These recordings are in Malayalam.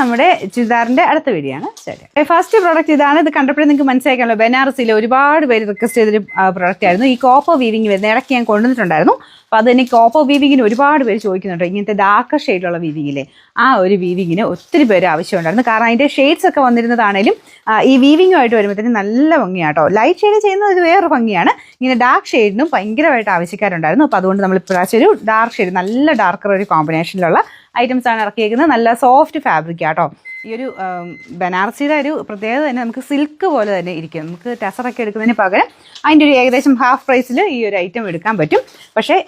നമ്മുടെ ചുരിദാറിന്റെ അടുത്ത വീഡിയോ ആണ്. ശരി, ഫസ്റ്റ് പ്രോഡക്റ്റ് ഇതാണ്. ഇത് കണ്ടപ്പോഴേ നിങ്ങൾക്ക് മനസ്സിലാക്കാമല്ലോ, ബനാറസിൽ ഒരുപാട് പേര് റിക്വസ്റ്റ് ചെയ്തൊരു പ്രോഡക്റ്റ് ആയിരുന്നു. ഈ കോപ്പർ വീവിങ് വരുന്ന ഇടയ്ക്ക് ഞാൻ കൊണ്ടുവന്നിട്ടുണ്ടായിരുന്നു. അപ്പോൾ അതിന് കോപ്പർ വീവിങ്ങിന് ഒരുപാട് പേര് ചോദിക്കുന്നുണ്ട്. ഇങ്ങനത്തെ ഡാർക്കർ ഷെയ്ഡിലുള്ള വീവിങ്ങില്ലേ, ആ ഒരു വീവിങ്ങിന് ഒത്തിരി പേര് ആവശ്യമുണ്ടായിരുന്നു. കാരണം അതിൻ്റെ ഷെയ്ഡ്സ് ഒക്കെ വന്നിരുന്നതാണേലും ഈ വീവിങ്ങുമായിട്ട് വരുമ്പോഴത്തേനും നല്ല ഭംഗിയാട്ടോ. ലൈറ്റ് ഷെയ്ഡ് ചെയ്യുന്നത് ഇത് വേറൊരു ഭംഗിയാണ്. ഇങ്ങനെ ഡാർക്ക് ഷെയ്ഡിനും ഭയങ്കരമായിട്ട് ആവശ്യക്കാരുണ്ടായിരുന്നു. അപ്പോൾ അതുകൊണ്ട് നമ്മൾ ഇപ്രാവശ്യം ഒരു ഡാർക്ക് ഷെയ്ഡ്, നല്ല ഡാർക്കർ ഒരു കോമ്പിനേഷനിലുള്ള ഐറ്റംസ് ആണ് ഇറക്കിയേക്കുന്നത്. നല്ല സോഫ്റ്റ് ഫാബ്രിക് ആട്ടോ. ഈ ഒരു ബനാറസിയുടെ ഒരു പ്രത്യേകത തന്നെ നമുക്ക് സിൽക്ക് പോലെ തന്നെ ഇരിക്കും. നമുക്ക് ടെസറൊക്കെ എടുക്കുന്നതിന് പകരം അതിൻ്റെ ഒരു ഏകദേശം ഹാഫ് പ്രൈസിൽ ഈ ഒരു ഐറ്റം എടുക്കാൻ പറ്റും. പക്ഷേ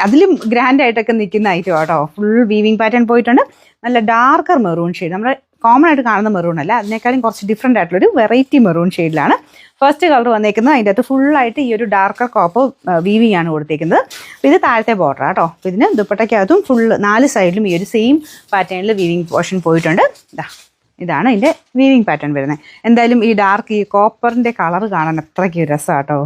അതിലും ഗ്രാൻഡായിട്ടൊക്കെ നിൽക്കുന്ന ഐറ്റം ആട്ടോ. ഫുൾ വീവിങ് പാറ്റേൺ പോയിട്ടുണ്ട്. നല്ല ഡാർക്കർ മെറൂൺ ഷെയ്ഡ്, നമ്മുടെ കോമൺ ആയിട്ട് കാണുന്ന മെറൂൺ അല്ല, അതിനേക്കാളും കുറച്ച് ഡിഫറെൻ്റ് ആയിട്ടുള്ളൊരു വെറൈറ്റി മെറൂൺ ഷെയ്ഡിലാണ് ഫസ്റ്റ് കളർ വന്നേക്കുന്നത്. അതിൻ്റെ അകത്ത് ഫുള്ളായിട്ട് ഈ ഒരു ഡാർക്കർ കോപ്പർ വീവിങ് ആണ് കൊടുത്തേക്കുന്നത്. അപ്പോൾ ഇത് താഴത്തെ ബോർഡർ ആട്ടോ. അപ്പോൾ ഇതിന് ദുപ്പട്ടയ്ക്കകത്തും ഫുള്ള് 4 സൈഡിലും ഈ ഒരു സെയിം പാറ്റേണിൽ വീവിങ് പോർഷൻ പോയിട്ടുണ്ട്. ഇതാണ് ഇതിൻ്റെ വീവിങ് പാറ്റേൺ വരുന്നത്. എന്തായാലും ഈ ഡാർക്ക് ഈ കോപ്പറിൻ്റെ കളർ കാണാൻ അത്രയ്ക്ക് രസമാട്ടോ,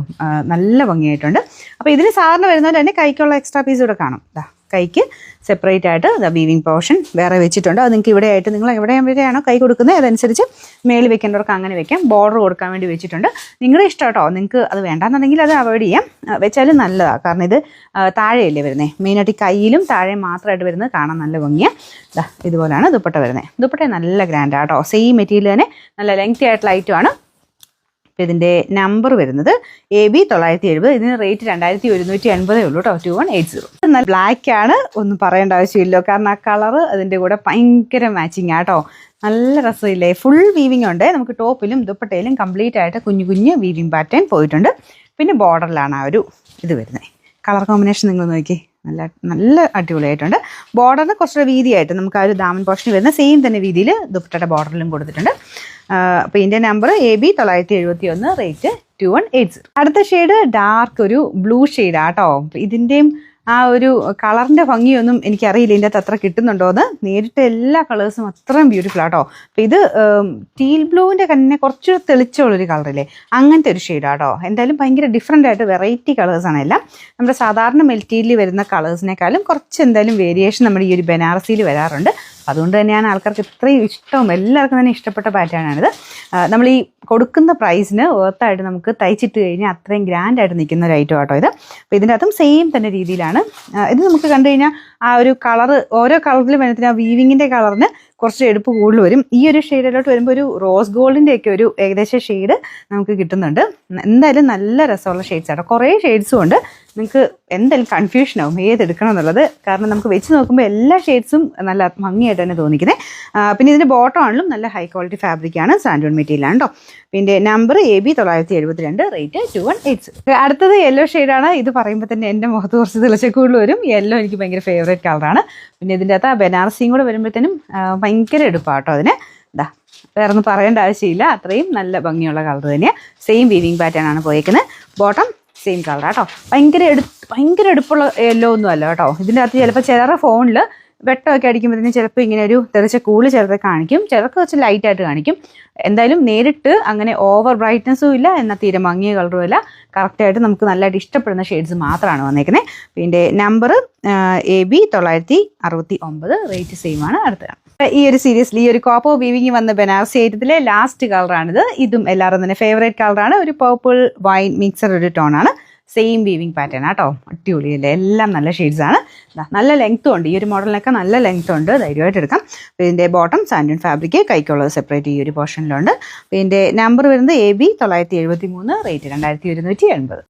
നല്ല ഭംഗിയായിട്ടുണ്ട്. അപ്പോൾ ഇതിന് സാധാരണ വരുന്നതിൽ തന്നെ കൈക്കുള്ള എക്സ്ട്രാ പീസ് ഇവിടെ കാണും. കൈക്ക് സെപ്പറേറ്റ് ആയിട്ട് വീവിങ് പോർഷൻ വേറെ വെച്ചിട്ടുണ്ട്. അത് നിങ്ങൾക്ക് ഇവിടെ ആയിട്ട് നിങ്ങൾ എവിടെയാണോ കൈ കൊടുക്കുന്നത് അതനുസരിച്ച് മേളിൽ വെക്കേണ്ടവർക്ക് അങ്ങനെ വെക്കാം. ബോർഡർ കൊടുക്കാൻ വേണ്ടി വെച്ചിട്ടുണ്ട്. നിങ്ങളുടെ ഇഷ്ടം കേട്ടോ. നിങ്ങൾക്ക് അത് വേണ്ടാന്നുണ്ടെങ്കിൽ അത് അവോയ്ഡ് ചെയ്യാം. വെച്ചാലും നല്ലതാണ്. കാരണം ഇത് താഴെയല്ലേ വരുന്നത്. മെയിനായിട്ട് കയ്യിലും താഴെ മാത്രമായിട്ട് വരുന്നത് കാണാൻ നല്ല ഭംഗിയാണ്. ഇതുപോലെയാണ് ദുപ്പട്ട വരുന്നത്. ദുപ്പട്ട നല്ല ഗ്രാൻഡാണ് കേട്ടോ. സെയിം മെറ്റീരിയൽ തന്നെ നല്ല ലെങ്തി ആയിട്ടുള്ള ഐറ്റമാണ്. ഇതിൻ്റെ നമ്പർ വരുന്നത് AB 970. ഇതിന് റേറ്റ് 2180 ഉള്ളൂ കേട്ടോ. 2180. നല്ല ബ്ലാക്ക് ആണ്, ഒന്നും പറയേണ്ട ആവശ്യമില്ല. കാരണം ആ കളറ് അതിൻ്റെ കൂടെ ഭയങ്കര മാച്ചിങ് ആട്ടോ. നല്ല രസമില്ലേ. ഫുൾ വീവിങ് ഉണ്ട്. നമുക്ക് ടോപ്പിലും ദുപ്പട്ടയിലും കംപ്ലീറ്റ് ആയിട്ട് കുഞ്ഞു കുഞ്ഞ് വീവിങ് പാറ്റേൺ പോയിട്ടുണ്ട്. പിന്നെ ബോർഡറിലാണ് ആ ഒരു ഇത് വരുന്നത്. കളർ കോമ്പിനേഷൻ നിങ്ങൾ നോക്കി, നല്ല അടിപൊളിയായിട്ടുണ്ട്. ബോർഡറിന് കുറച്ചുകൂടെ വീതിയായിട്ട് നമുക്ക് ആ ഒരു ദാമൻ പോർഷന് വരുന്ന സെയിം തന്നെ വീതിയിൽ ദുപ്പട്ടയുടെ ബോർഡറിലും കൊടുത്തിട്ടുണ്ട്. അപ്പോൾ ഇതിൻ്റെ നമ്പർ AB 971, റേറ്റ് 2180. അടുത്ത ഷെയ്ഡ് ഡാർക്ക് ഒരു ബ്ലൂ ഷെയ്ഡാട്ടോ. ഇതിൻ്റെയും ആ ഒരു കളറിൻ്റെ ഭംഗിയൊന്നും എനിക്കറിയില്ല ഇതിൻ്റെ അകത്ത് അത്ര കിട്ടുന്നുണ്ടോ എന്ന്. നേരിട്ട് എല്ലാ കളേഴ്സും അത്രയും ബ്യൂട്ടിഫുൾ ആട്ടോ. അപ്പോൾ ഇത് ടീൽ ബ്ലൂവിൻ്റെ തന്നെ കുറച്ച് തെളിച്ചുള്ളൊരു കളറില്ലേ, അങ്ങനത്തെ ഒരു ഷെയ്ഡാട്ടോ. എന്തായാലും ഭയങ്കര ഡിഫറെൻ്റ് ആയിട്ട് വെറൈറ്റി കളേഴ്സാണ് എല്ലാം. നമ്മുടെ സാധാരണ മെറ്റീരിയൽ വരുന്ന കളേഴ്സിനേക്കാളും കുറച്ച് എന്തായാലും വേരിയേഷൻ നമ്മുടെ ഈ ഒരു ബനാറസിയിൽ വരാറുണ്ട്. അതുകൊണ്ട് തന്നെയാണ് ആൾക്കാർക്ക് ഇത്രയും ഇഷ്ടവും, എല്ലാവർക്കും തന്നെ ഇഷ്ടപ്പെട്ട പാറ്റേണാണിത്. നമ്മൾ ഈ കൊടുക്കുന്ന പ്രൈസിന് വർത്തായിട്ട് നമുക്ക് തയ്ച്ചിട്ട് കഴിഞ്ഞാൽ അത്രയും ഗ്രാൻഡായിട്ട് നിൽക്കുന്ന ഒരു ഐറ്റം ആട്ടോ ഇത്. അപ്പോൾ ഇതിൻ്റെ അകത്തും സെയിം തന്നെ രീതിയിലാണ്. ഇത് നമുക്ക് കണ്ടു കഴിഞ്ഞാൽ ആ ഒരു കളറ് ഓരോ കളറിലും വരുന്നതിന് ആ വീവിങ്ങിൻ്റെ കളറിന് കുറച്ച് എടുപ്പ് കൂടുതൽ വരും. ഈ ഒരു ഷെയ്ഡിലോട്ട് വരുമ്പോൾ ഒരു റോസ് ഗോൾഡിൻ്റെ ഒക്കെ ഒരു ഏകദേശം ഷെയ്ഡ് നമുക്ക് കിട്ടുന്നുണ്ട്. എന്തായാലും നല്ല രസമുള്ള ഷെയ്ഡ്സ് ആട്ടോ. കുറേ ഷെയ്ഡ്സും ഉണ്ട്. നിങ്ങൾക്ക് എന്തായാലും കൺഫ്യൂഷനാവും ഏതെടുക്കണം എന്നുള്ളത്. കാരണം നമുക്ക് വെച്ച് നോക്കുമ്പോൾ എല്ലാ ഷെയ്ഡ്സും നല്ല ഭംഗിയായിട്ട് തന്നെ തോന്നിക്കുന്നത്. പിന്നെ ഇതിൻ്റെ ബോട്ടം ആണെങ്കിലും നല്ല ഹൈ ക്വാളിറ്റി ഫാബ്രിക്കാണ്, സാൻഡൂൺ മെറ്റീരിയലാണ് കേട്ടോ. പിന്നെ നമ്പർ AB 972, റേറ്റ് 2180. അടുത്തത് യെല്ലോ ഷെയ്ഡാണ്. ഇത് പറയുമ്പോൾ തന്നെ എൻ്റെ മുഖത്ത് കുറച്ച് തിളച്ചക്കൂടുതൽ വരും. യെല്ലോ എനിക്ക് ഭയങ്കര ഫേവറേറ്റ് കളറാണ്. പിന്നെ ഇതിൻ്റെ അകത്ത് ആ ബനാറസിയും കൂടെ വരുമ്പോഴത്തേനും ഭയങ്കര എടുപ്പാട്ടോ അതിന്. വേറെ ഒന്നും പറയേണ്ട ആവശ്യമില്ല. അത്രയും നല്ല ഭംഗിയുള്ള കളർ തന്നെയാണ്. സെയിം വീവിങ് പാറ്റേൺ ആണ് പോയേക്കുന്നത്. ബോട്ടം സെയിം കളർ കേട്ടോ. ഭയങ്കര എടുപ്പുള്ള യെല്ലോ ഒന്നും അല്ല കേട്ടോ. ഇതിൻ്റെ അകത്ത് ചിലപ്പോൾ ചിലരുടെ ഫോണിൽ വെട്ടമൊക്കെ അടിക്കുമ്പോഴത്തേനും ചിലപ്പോൾ ഇങ്ങനെ ഒരു തെറിച്ച കൂള് ചിലർക്ക് കാണിക്കും, ചിലർക്ക് കുറച്ച് ലൈറ്റായിട്ട് കാണിക്കും. എന്തായാലും നേരിട്ട് അങ്ങനെ ഓവർ ബ്രൈറ്റ്നസ്സും ഇല്ല, എന്നാൽ തീരെ മങ്ങിയ കളറും ഇല്ല. കറക്റ്റായിട്ട് നമുക്ക് നല്ലതായിട്ട് ഇഷ്ടപ്പെടുന്ന ഷെയ്ഡ്സ് മാത്രമാണ് വന്നേക്കുന്നത്. പിന്നെ നമ്പർ AB 969, റേറ്റ് സെയിം ആണ്. അടുത്തതാണ് ഈ ഒരു സീരീസിൽ ഈ ഒരു കോപ്പർ വീവിങ് വന്ന ബനാറസി ഐറ്റത്തിലെ ലാസ്റ്റ് കളറാണിത്. ഇതും എല്ലാവരും തന്നെ ഫേവറേറ്റ് കളറാണ്. ഒരു പർപ്പിൾ വൈൻ മിക്സർ ഒരു ടോണാണ്. സെയിം വീവിങ് പാറ്റേൺ ആട്ടോ. അടിപൊളിയല്ലേ. എല്ലാം നല്ല ഷെയ്ഡ്സ് ആണ്. നല്ല ലെങ്ത്തും ഉണ്ട്. ഈ ഒരു മോഡലിനൊക്കെ നല്ല ലെങ്ത് ഉണ്ട്. ധൈര്യമായിട്ട് എടുക്കാം. ഇതിൻ്റെ ബോട്ടം സാൻഡൂൺ ഫാബ്രിക്, കൈക്കുള്ളത് സെപ്പറേറ്റ് ഈ ഒരു പോർഷനിലുണ്ട്. ഇതിൻ്റെ നമ്പർ വരുന്നത് AB 973, റേറ്റ് 2180.